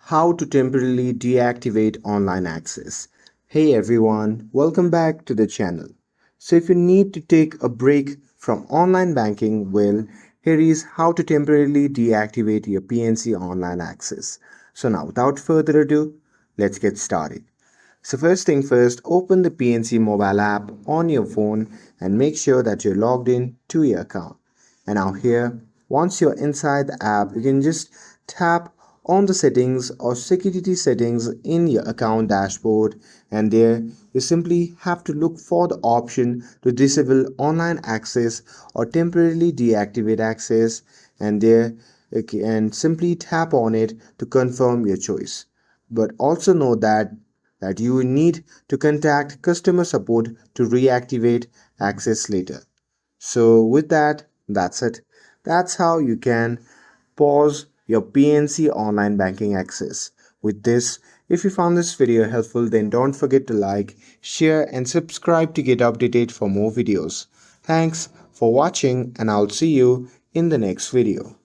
How to temporarily deactivate online access. Hey everyone, welcome back to the channel. So if you need to take a break from online banking, well, here is how to temporarily deactivate your PNC online access. So now without further ado, let's get started. So first thing first, open the PNC Mobile App on your phone and make sure that you're logged in to your account. And now here, once you're inside the app, you can just tap on the settings or security settings in your account dashboard, and there you simply have to look for the option to disable online access or temporarily deactivate access, and there and simply tap on it to confirm your choice. But also know that you will need to contact customer support to reactivate access later. So with that, that's it. That's how you can pause your PNC online banking access. With this, if you found this video helpful, then don't forget to like, share and subscribe to get updated for more videos. Thanks for watching and I'll see you in the next video.